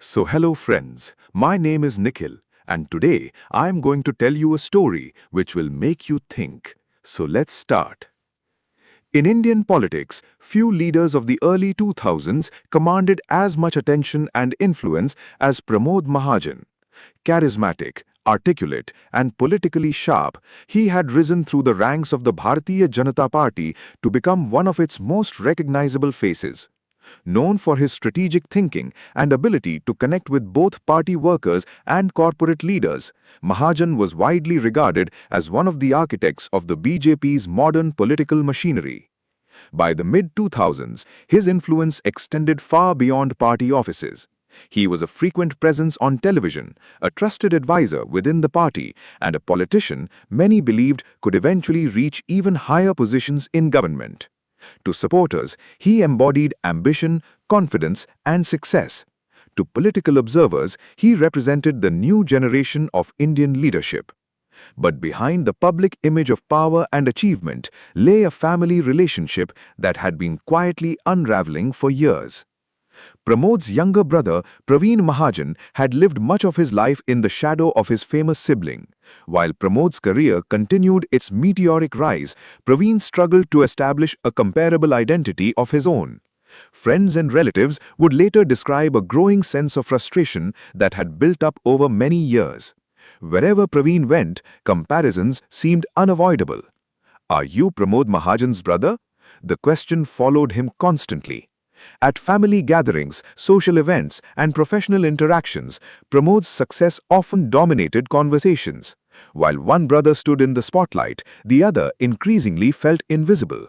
So hello friends, my name is Nikhil and today I am going to tell you a story which will make you think. So let's start. In Indian politics, few leaders of the early 2000s commanded as much attention and influence as Pramod Mahajan. Charismatic, articulate and politically sharp, he had risen through the ranks of the Bharatiya Janata Party to become one of its most recognizable faces. Known for his strategic thinking and ability to connect with both party workers and corporate leaders, Mahajan was widely regarded as one of the architects of the BJP's modern political machinery. By the mid-2000s, his influence extended far beyond party offices. He was a frequent presence on television, a trusted advisor within the party, and a politician many believed could eventually reach even higher positions in government. To supporters, he embodied ambition, confidence, and success. To political observers, he represented the new generation of Indian leadership. But behind the public image of power and achievement lay a family relationship that had been quietly unraveling for years. Pramod's younger brother, Pravin Mahajan, had lived much of his life in the shadow of his famous sibling. While Pramod's career continued its meteoric rise, Pravin struggled to establish a comparable identity of his own. Friends and relatives would later describe a growing sense of frustration that had built up over many years. Wherever Pravin went, comparisons seemed unavoidable. "Are you Pramod Mahajan's brother?" The question followed him constantly. At family gatherings, social events, and professional interactions, Pramod's success often dominated conversations. While one brother stood in the spotlight, the other increasingly felt invisible.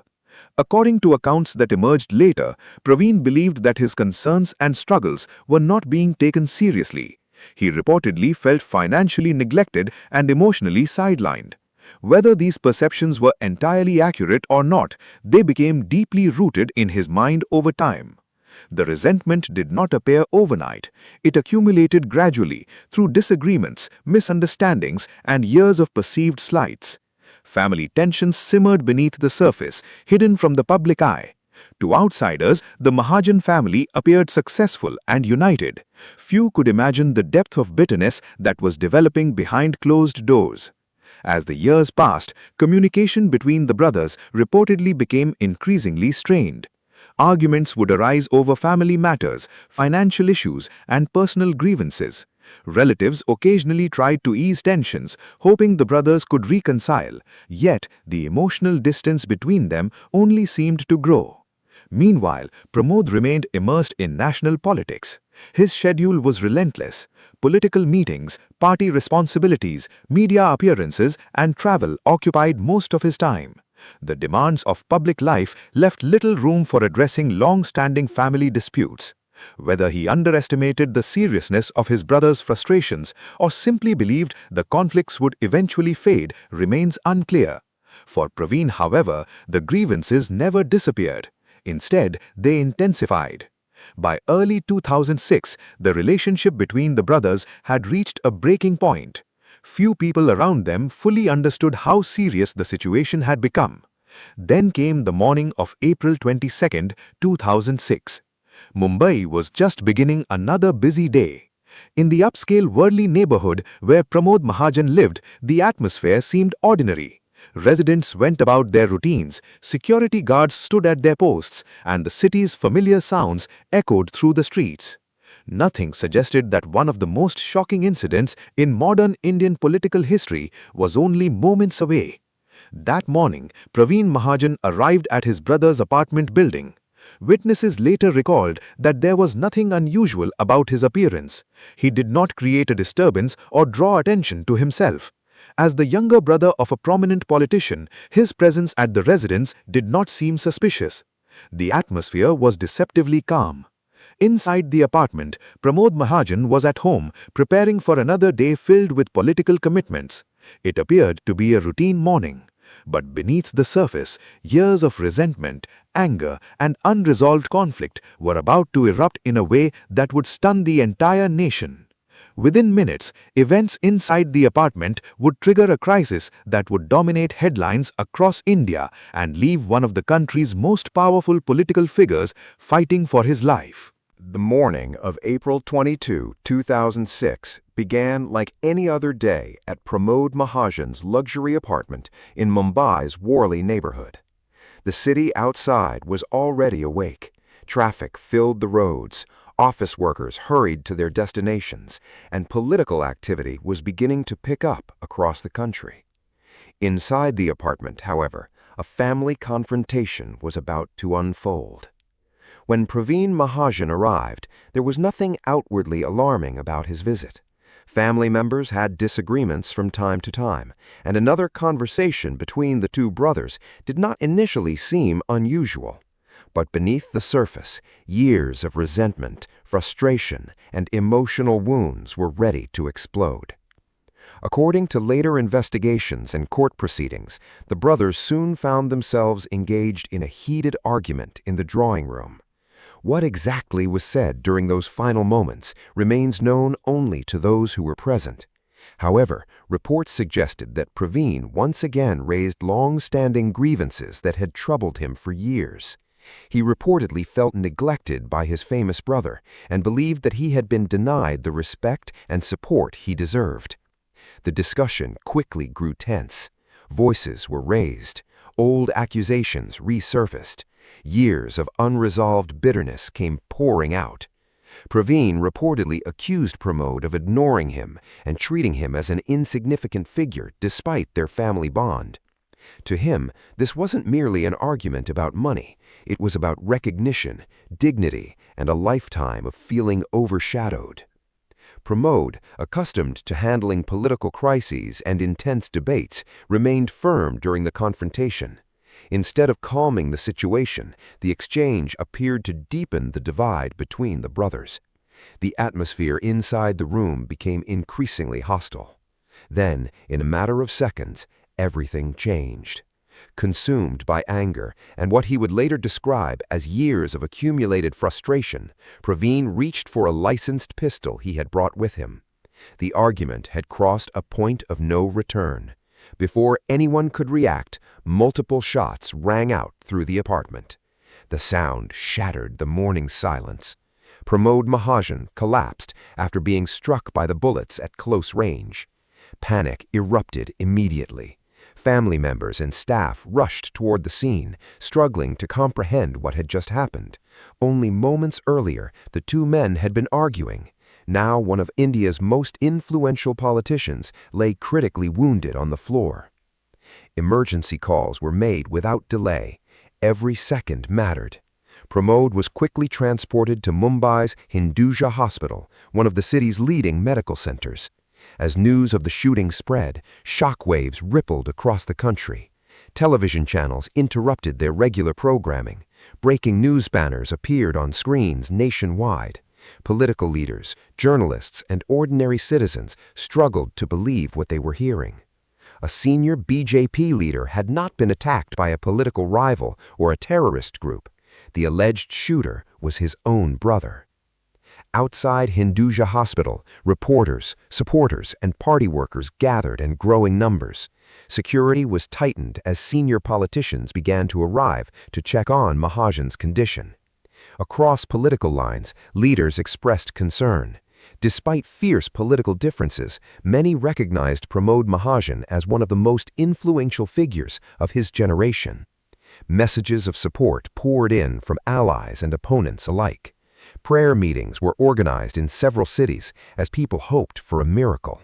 According to accounts that emerged later, Pravin believed that his concerns and struggles were not being taken seriously. He reportedly felt financially neglected and emotionally sidelined. Whether these perceptions were entirely accurate or not, they became deeply rooted in his mind over time. The resentment did not appear overnight. It accumulated gradually through disagreements, misunderstandings, and years of perceived slights. Family tensions simmered beneath the surface, hidden from the public eye. To outsiders, the Mahajan family appeared successful and united. Few could imagine the depth of bitterness that was developing behind closed doors. As the years passed, communication between the brothers reportedly became increasingly strained. Arguments would arise over family matters, financial issues, and personal grievances. Relatives occasionally tried to ease tensions, hoping the brothers could reconcile, yet the emotional distance between them only seemed to grow. Meanwhile, Pramod remained immersed in national politics. His schedule was relentless. Political meetings, party responsibilities, media appearances, and travel occupied most of his time. The demands of public life left little room for addressing long-standing family disputes. Whether he underestimated the seriousness of his brother's frustrations or simply believed the conflicts would eventually fade remains unclear. For Pravin, however, the grievances never disappeared. Instead, they intensified. By early 2006, the relationship between the brothers had reached a breaking point. Few people around them fully understood how serious the situation had become. Then came the morning of April 22, 2006. Mumbai was just beginning another busy day. In the upscale Worli neighborhood where Pramod Mahajan lived, the atmosphere seemed ordinary. Residents went about their routines, security guards stood at their posts, and the city's familiar sounds echoed through the streets. Nothing suggested that one of the most shocking incidents in modern Indian political history was only moments away. That morning, Pravin Mahajan arrived at his brother's apartment building. Witnesses later recalled that there was nothing unusual about his appearance. He did not create a disturbance or draw attention to himself. As the younger brother of a prominent politician, his presence at the residence did not seem suspicious. The atmosphere was deceptively calm. Inside the apartment, Pramod Mahajan was at home, preparing for another day filled with political commitments. It appeared to be a routine morning. But beneath the surface, years of resentment, anger, and unresolved conflict were about to erupt in a way that would stun the entire nation. Within minutes, events inside the apartment would trigger a crisis that would dominate headlines across India and leave one of the country's most powerful political figures fighting for his life. The morning of April 22, 2006 began like any other day at Pramod Mahajan's luxury apartment in Mumbai's Worli neighborhood. The city outside was already awake. Traffic filled the roads, office workers hurried to their destinations, and political activity was beginning to pick up across the country. Inside the apartment, however, a family confrontation was about to unfold. When Pravin Mahajan arrived, there was nothing outwardly alarming about his visit. Family members had disagreements from time to time, and another conversation between the two brothers did not initially seem unusual. But beneath the surface, years of resentment, frustration, and emotional wounds were ready to explode. According to later investigations and court proceedings, the brothers soon found themselves engaged in a heated argument in the drawing room. What exactly was said during those final moments remains known only to those who were present. However, reports suggested that Pravin once again raised long-standing grievances that had troubled him for years. He reportedly felt neglected by his famous brother and believed that he had been denied the respect and support he deserved. The discussion quickly grew tense. Voices were raised. Old accusations resurfaced. Years of unresolved bitterness came pouring out. Pravin reportedly accused Pramod of ignoring him and treating him as an insignificant figure despite their family bond. To him, this wasn't merely an argument about money. It was about recognition, dignity, and a lifetime of feeling overshadowed. Pramod, accustomed to handling political crises and intense debates, remained firm during the confrontation. Instead of calming the situation, the exchange appeared to deepen the divide between the brothers. The atmosphere inside the room became increasingly hostile. Then, in a matter of seconds, everything changed. Consumed by anger and what he would later describe as years of accumulated frustration, Pravin reached for a licensed pistol he had brought with him. The argument had crossed a point of no return. Before anyone could react, multiple shots rang out through the apartment. The sound shattered the morning's silence. Pramod Mahajan collapsed after being struck by the bullets at close range. Panic erupted immediately. Family members and staff rushed toward the scene, struggling to comprehend what had just happened. Only moments earlier, the two men had been arguing. Now one of India's most influential politicians lay critically wounded on the floor. Emergency calls were made without delay. Every second mattered. Pramod was quickly transported to Mumbai's Hinduja Hospital, one of the city's leading medical centers. As news of the shooting spread, shockwaves rippled across the country. Television channels interrupted their regular programming. Breaking news banners appeared on screens nationwide. Political leaders, journalists, and ordinary citizens struggled to believe what they were hearing. A senior BJP leader had not been attacked by a political rival or a terrorist group. The alleged shooter was his own brother. Outside Hinduja Hospital, reporters, supporters, and party workers gathered in growing numbers. Security was tightened as senior politicians began to arrive to check on Mahajan's condition. Across political lines, leaders expressed concern. Despite fierce political differences, many recognized Pramod Mahajan as one of the most influential figures of his generation. Messages of support poured in from allies and opponents alike. Prayer meetings were organized in several cities as people hoped for a miracle.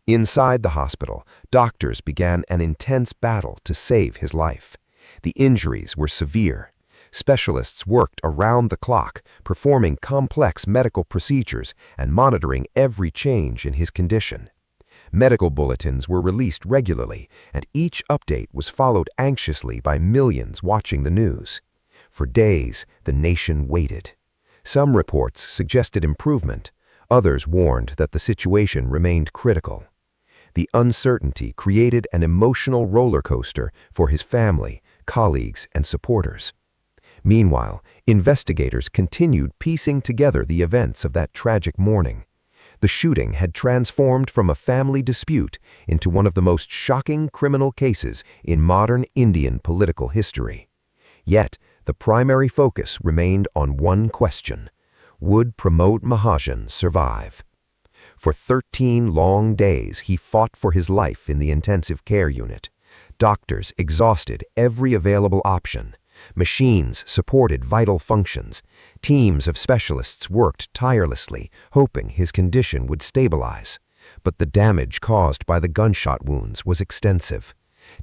Inside the hospital, doctors began an intense battle to save his life. The injuries were severe. Specialists worked around the clock, performing complex medical procedures and monitoring every change in his condition. Medical bulletins were released regularly, and each update was followed anxiously by millions watching the news. For days, the nation waited. Some reports suggested improvement. Others warned that the situation remained critical. The uncertainty created an emotional roller coaster for his family, colleagues, and supporters. Meanwhile, investigators continued piecing together the events of that tragic morning. The shooting had transformed from a family dispute into one of the most shocking criminal cases in modern Indian political history. Yet, the primary focus remained on one question: Would Pramod Mahajan survive? For 13 long days, he fought for his life in the intensive care unit. Doctors exhausted every available option. Machines supported vital functions. Teams of specialists worked tirelessly, hoping his condition would stabilize. But the damage caused by the gunshot wounds was extensive.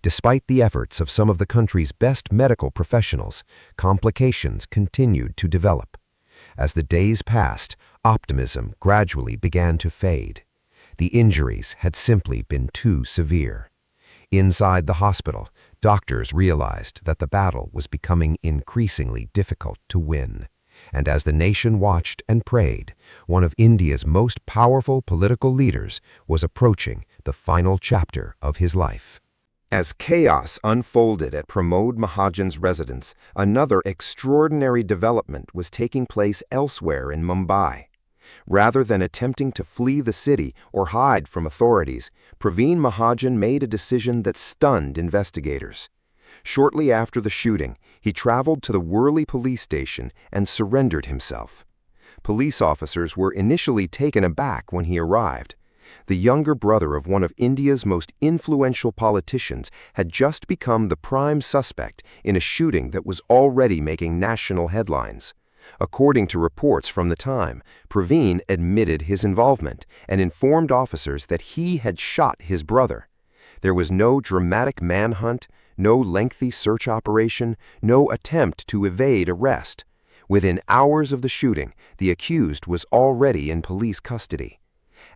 Despite the efforts of some of the country's best medical professionals, complications continued to develop. As the days passed, optimism gradually began to fade. The injuries had simply been too severe. Inside the hospital, doctors realized that the battle was becoming increasingly difficult to win. And as the nation watched and prayed, one of India's most powerful political leaders was approaching the final chapter of his life. As chaos unfolded at Pramod Mahajan's residence, another extraordinary development was taking place elsewhere in Mumbai. Rather than attempting to flee the city or hide from authorities, Pravin Mahajan made a decision that stunned investigators. Shortly after the shooting, he traveled to the Worli police station and surrendered himself. Police officers were initially taken aback when he arrived. The younger brother of one of India's most influential politicians had just become the prime suspect in a shooting that was already making national headlines. According to reports from the time, Pravin admitted his involvement and informed officers that he had shot his brother. There was no dramatic manhunt, no lengthy search operation, no attempt to evade arrest. Within hours of the shooting, the accused was already in police custody.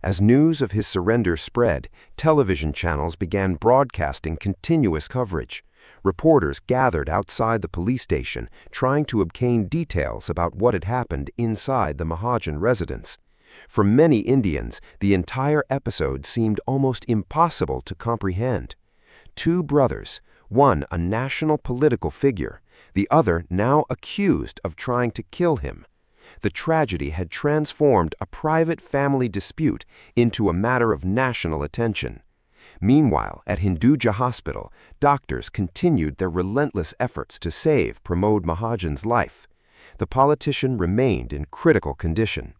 As news of his surrender spread, television channels began broadcasting continuous coverage. Reporters gathered outside the police station, trying to obtain details about what had happened inside the Mahajan residence. For many Indians, the entire episode seemed almost impossible to comprehend. Two brothers, one a national political figure, the other now accused of trying to kill him. The tragedy had transformed a private family dispute into a matter of national attention. Meanwhile, at Hinduja Hospital, doctors continued their relentless efforts to save Pramod Mahajan's life. The politician remained in critical condition.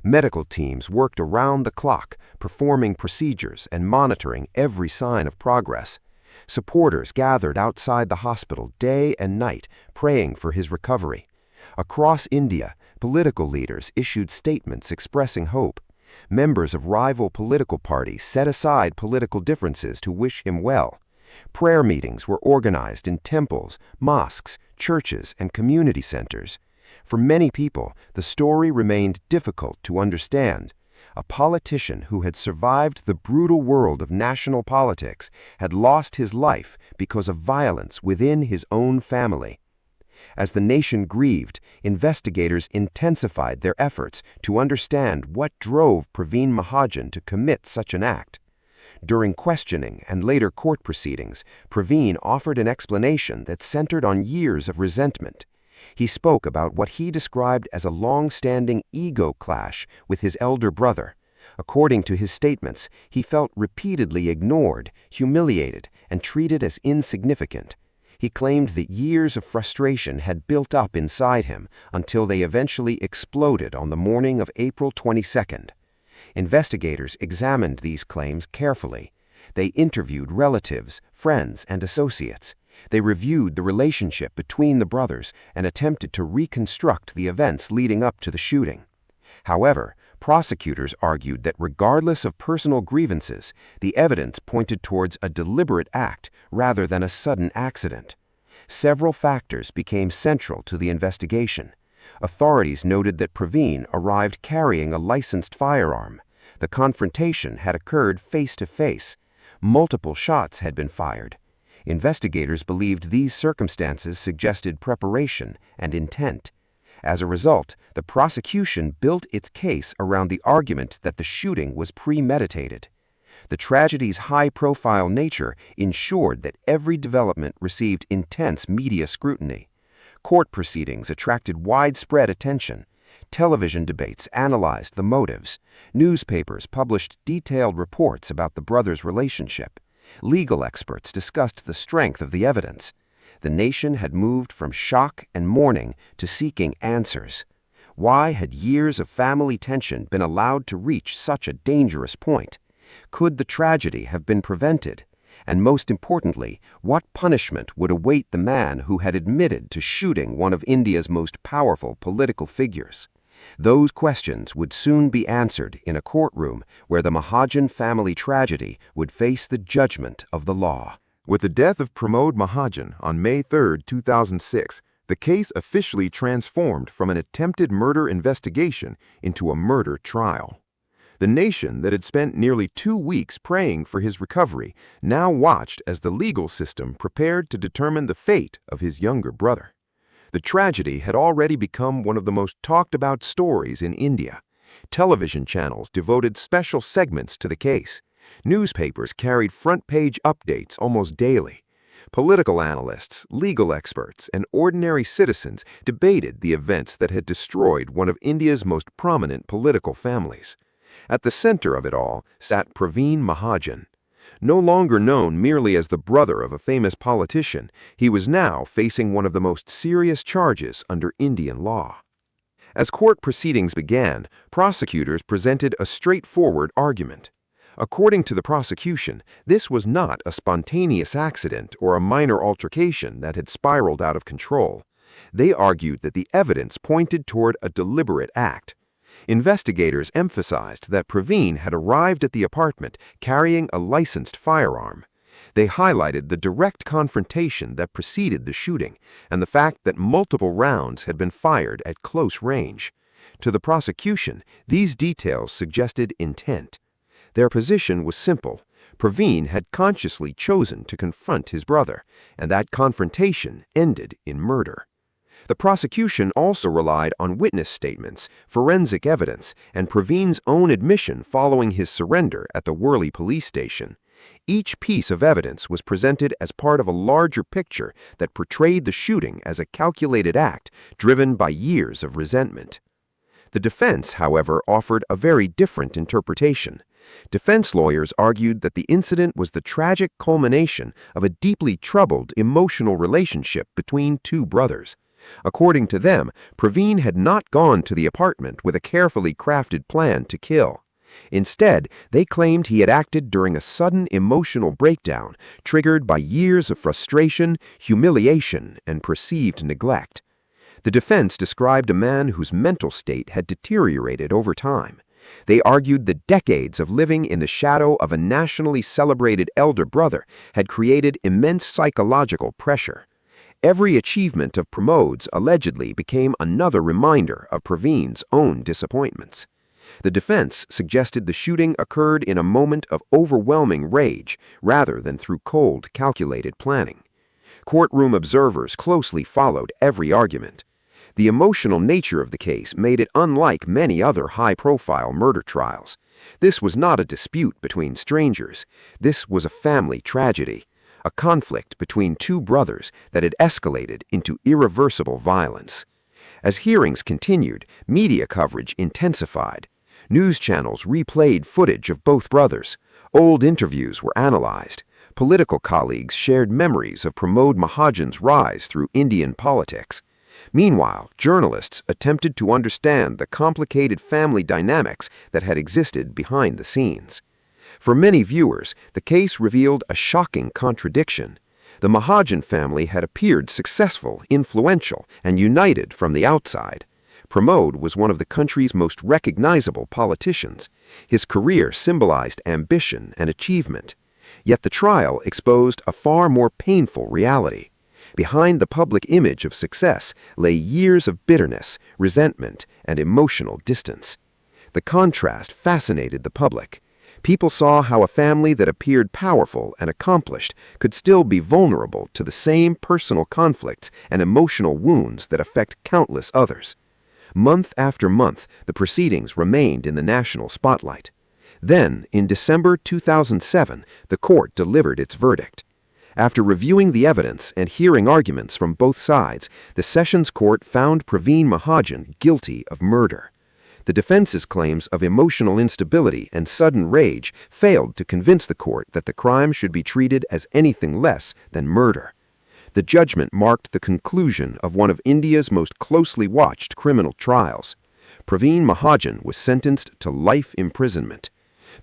Medical teams worked around the clock, performing procedures and monitoring every sign of progress. Supporters gathered outside the hospital day and night, praying for his recovery. Across India, political leaders issued statements expressing hope. Members of rival political parties set aside political differences to wish him well. Prayer meetings were organized in temples, mosques, churches, and community centers. For many people, the story remained difficult to understand. A politician who had survived the brutal world of national politics had lost his life because of violence within his own family. As the nation grieved, investigators intensified their efforts to understand what drove Pravin Mahajan to commit such an act. During questioning and later court proceedings, Pravin offered an explanation that centered on years of resentment. He spoke about what he described as a long-standing ego clash with his elder brother. According to his statements, he felt repeatedly ignored, humiliated, and treated as insignificant. He claimed that years of frustration had built up inside him until they eventually exploded on the morning of April 22nd. Investigators examined these claims carefully. They interviewed relatives, friends, and associates. They reviewed the relationship between the brothers and attempted to reconstruct the events leading up to the shooting. However, prosecutors argued that regardless of personal grievances, the evidence pointed towards a deliberate act rather than a sudden accident. Several factors became central to the investigation. Authorities noted that Pravin arrived carrying a licensed firearm. The confrontation had occurred face-to-face. Multiple shots had been fired. Investigators believed these circumstances suggested preparation and intent. As a result, the prosecution built its case around the argument that the shooting was premeditated. The tragedy's high-profile nature ensured that every development received intense media scrutiny. Court proceedings attracted widespread attention. Television debates analyzed the motives. Newspapers published detailed reports about the brothers' relationship. Legal experts discussed the strength of the evidence. The nation had moved from shock and mourning to seeking answers. Why had years of family tension been allowed to reach such a dangerous point? Could the tragedy have been prevented? And most importantly, what punishment would await the man who had admitted to shooting one of India's most powerful political figures? Those questions would soon be answered in a courtroom where the Mahajan family tragedy would face the judgment of the law. With the death of Pramod Mahajan on May 3, 2006, the case officially transformed from an attempted murder investigation into a murder trial. The nation that had spent nearly 2 weeks praying for his recovery now watched as the legal system prepared to determine the fate of his younger brother. The tragedy had already become one of the most talked-about stories in India. Television channels devoted special segments to the case. Newspapers carried front-page updates almost daily. Political analysts, legal experts, and ordinary citizens debated the events that had destroyed one of India's most prominent political families. At the center of it all sat Pravin Mahajan. No longer known merely as the brother of a famous politician, he was now facing one of the most serious charges under Indian law. As court proceedings began, prosecutors presented a straightforward argument. According to the prosecution, this was not a spontaneous accident or a minor altercation that had spiraled out of control. They argued that the evidence pointed toward a deliberate act. Investigators emphasized that Pravin had arrived at the apartment carrying a licensed firearm. They highlighted the direct confrontation that preceded the shooting and the fact that multiple rounds had been fired at close range. To the prosecution, these details suggested intent. Their position was simple. Pravin had consciously chosen to confront his brother, and that confrontation ended in murder. The prosecution also relied on witness statements, forensic evidence, and Pravin's own admission following his surrender at the Worli police station. Each piece of evidence was presented as part of a larger picture that portrayed the shooting as a calculated act driven by years of resentment. The defense, however, offered a very different interpretation. Defense lawyers argued that the incident was the tragic culmination of a deeply troubled emotional relationship between two brothers. According to them, Pravin had not gone to the apartment with a carefully crafted plan to kill. Instead, they claimed he had acted during a sudden emotional breakdown triggered by years of frustration, humiliation, and perceived neglect. The defense described a man whose mental state had deteriorated over time. They argued that decades of living in the shadow of a nationally celebrated elder brother had created immense psychological pressure. Every achievement of Pramod's allegedly became another reminder of Pravin's own disappointments. The defense suggested the shooting occurred in a moment of overwhelming rage rather than through cold, calculated planning. Courtroom observers closely followed every argument. The emotional nature of the case made it unlike many other high-profile murder trials. This was not a dispute between strangers. This was a family tragedy, a conflict between two brothers that had escalated into irreversible violence. As hearings continued, media coverage intensified. News channels replayed footage of both brothers. Old interviews were analyzed. Political colleagues shared memories of Pramod Mahajan's rise through Indian politics. Meanwhile, journalists attempted to understand the complicated family dynamics that had existed behind the scenes. For many viewers, the case revealed a shocking contradiction. The Mahajan family had appeared successful, influential, and united from the outside. Pramod was one of the country's most recognizable politicians. His career symbolized ambition and achievement. Yet the trial exposed a far more painful reality. Behind the public image of success lay years of bitterness, resentment, and emotional distance. The contrast fascinated the public. People saw how a family that appeared powerful and accomplished could still be vulnerable to the same personal conflicts and emotional wounds that affect countless others. Month after month, the proceedings remained in the national spotlight. Then, in December 2007, the court delivered its verdict. After reviewing the evidence and hearing arguments from both sides, the Sessions Court found Pravin Mahajan guilty of murder. The defense's claims of emotional instability and sudden rage failed to convince the court that the crime should be treated as anything less than murder. The judgment marked the conclusion of one of India's most closely watched criminal trials. Pravin Mahajan was sentenced to life imprisonment.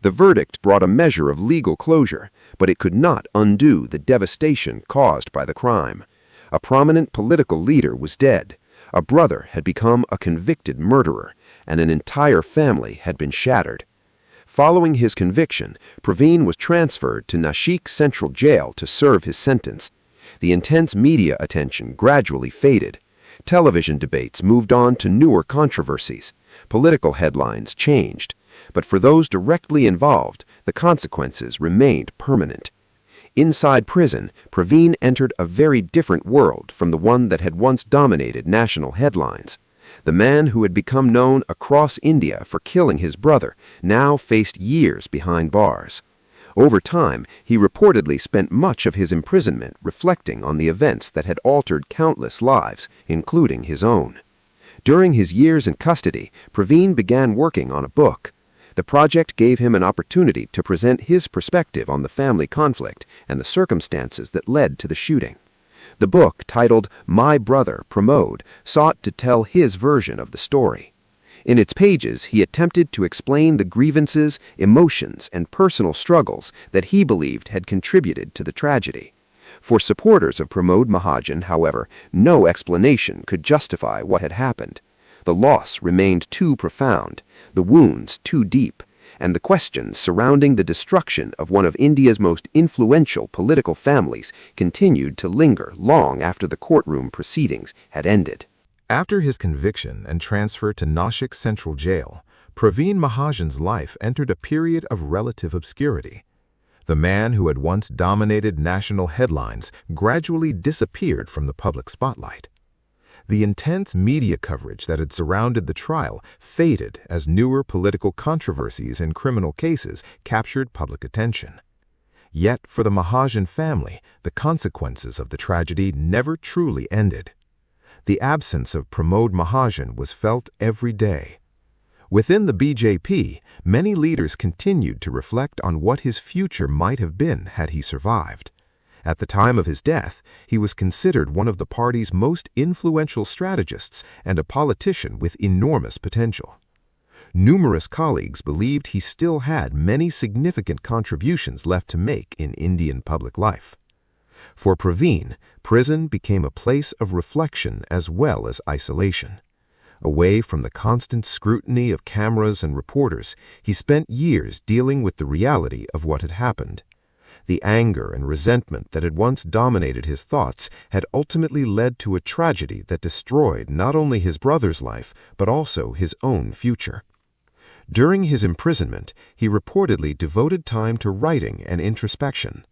The verdict brought a measure of legal closure, but it could not undo the devastation caused by the crime. A prominent political leader was dead, a brother had become a convicted murderer, and an entire family had been shattered. Following his conviction, Pravin was transferred to Nashik Central Jail to serve his sentence. The intense media attention gradually faded. Television debates moved on to newer controversies. Political headlines changed. But for those directly involved, the consequences remained permanent. Inside prison, Pravin entered a very different world from the one that had once dominated national headlines. The man who had become known across India for killing his brother now faced years behind bars. Over time, he reportedly spent much of his imprisonment reflecting on the events that had altered countless lives, including his own. During his years in custody, Pravin began working on a book. The project gave him an opportunity to present his perspective on the family conflict and the circumstances that led to the shooting. The book, titled My Brother, Pramod, sought to tell his version of the story. In its pages, he attempted to explain the grievances, emotions, and personal struggles that he believed had contributed to the tragedy. For supporters of Pramod Mahajan, however, no explanation could justify what had happened. The loss remained too profound, the wounds too deep, and the questions surrounding the destruction of one of India's most influential political families continued to linger long after the courtroom proceedings had ended. After his conviction and transfer to Nashik Central Jail, Pravin Mahajan's life entered a period of relative obscurity. The man who had once dominated national headlines gradually disappeared from the public spotlight. The intense media coverage that had surrounded the trial faded as newer political controversies and criminal cases captured public attention. Yet for the Mahajan family, the consequences of the tragedy never truly ended. The absence of Pramod Mahajan was felt every day. Within the BJP, many leaders continued to reflect on what his future might have been had he survived. At the time of his death, he was considered one of the party's most influential strategists and a politician with enormous potential. Numerous colleagues believed he still had many significant contributions left to make in Indian public life. For Pravin, prison became a place of reflection as well as isolation. Away from the constant scrutiny of cameras and reporters, he spent years dealing with the reality of what had happened. The anger and resentment that had once dominated his thoughts had ultimately led to a tragedy that destroyed not only his brother's life, but also his own future. During his imprisonment, he reportedly devoted time to writing and introspection.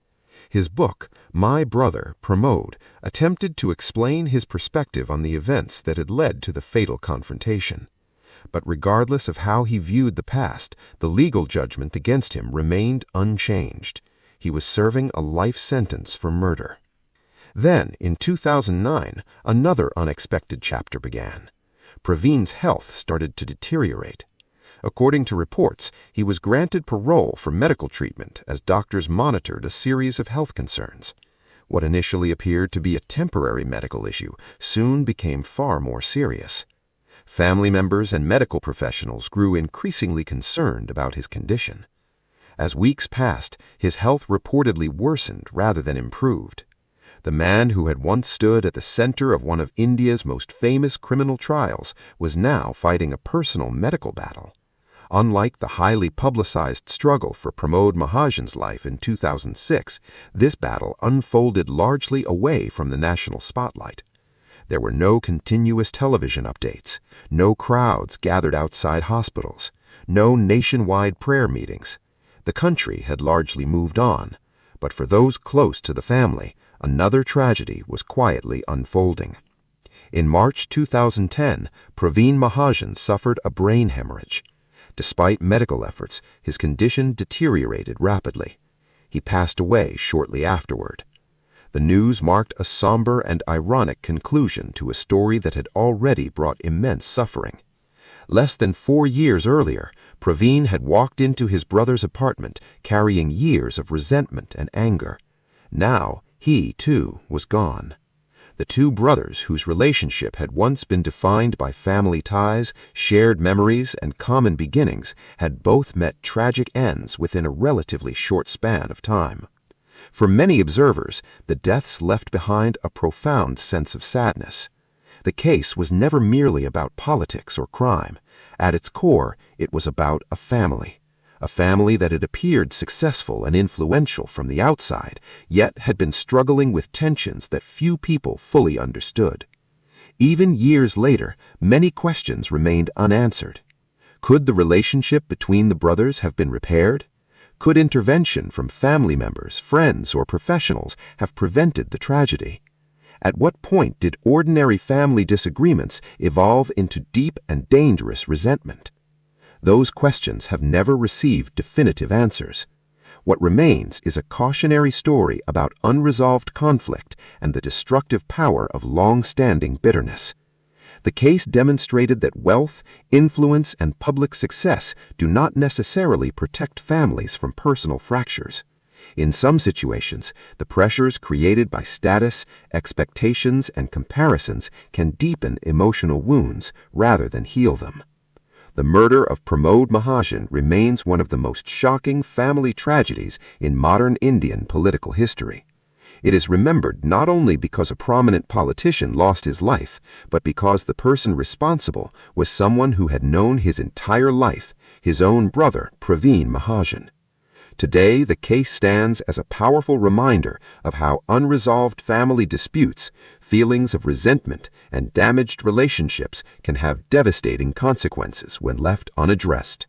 His book, My Brother, Pramod, attempted to explain his perspective on the events that had led to the fatal confrontation. But regardless of how he viewed the past, the legal judgment against him remained unchanged. He was serving a life sentence for murder. Then, in 2009, another unexpected chapter began. Pravin's health started to deteriorate. According to reports, he was granted parole for medical treatment as doctors monitored a series of health concerns. What initially appeared to be a temporary medical issue soon became far more serious. Family members and medical professionals grew increasingly concerned about his condition. As weeks passed, his health reportedly worsened rather than improved. The man who had once stood at the center of one of India's most famous criminal trials was now fighting a personal medical battle. Unlike the highly publicized struggle for Pramod Mahajan's life in 2006, this battle unfolded largely away from the national spotlight. There were no continuous television updates, no crowds gathered outside hospitals, no nationwide prayer meetings. The country had largely moved on, but for those close to the family, another tragedy was quietly unfolding. In March 2010, Pravin Mahajan suffered a brain hemorrhage. Despite medical efforts, his condition deteriorated rapidly. He passed away shortly afterward. The news marked a somber and ironic conclusion to a story that had already brought immense suffering. Less than 4 years earlier, Pravin had walked into his brother's apartment carrying years of resentment and anger. Now, he, too, was gone. The two brothers whose relationship had once been defined by family ties, shared memories, and common beginnings had both met tragic ends within a relatively short span of time. For many observers, the deaths left behind a profound sense of sadness. The case was never merely about politics or crime. At its core, it was about a family that had appeared successful and influential from the outside, yet had been struggling with tensions that few people fully understood. Even years later, many questions remained unanswered. Could the relationship between the brothers have been repaired? Could intervention from family members, friends, or professionals have prevented the tragedy? At what point did ordinary family disagreements evolve into deep and dangerous resentment? Those questions have never received definitive answers. What remains is a cautionary story about unresolved conflict and the destructive power of long-standing bitterness. The case demonstrated that wealth, influence, and public success do not necessarily protect families from personal fractures. In some situations, the pressures created by status, expectations, and comparisons can deepen emotional wounds rather than heal them. The murder of Pramod Mahajan remains one of the most shocking family tragedies in modern Indian political history. It is remembered not only because a prominent politician lost his life, but because the person responsible was someone who had known his entire life, his own brother, Pravin Mahajan. Today, the case stands as a powerful reminder of how unresolved family disputes, feelings of resentment, and damaged relationships can have devastating consequences when left unaddressed.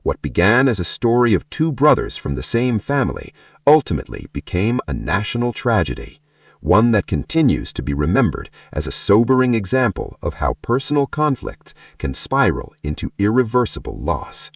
What began as a story of two brothers from the same family ultimately became a national tragedy, one that continues to be remembered as a sobering example of how personal conflicts can spiral into irreversible loss.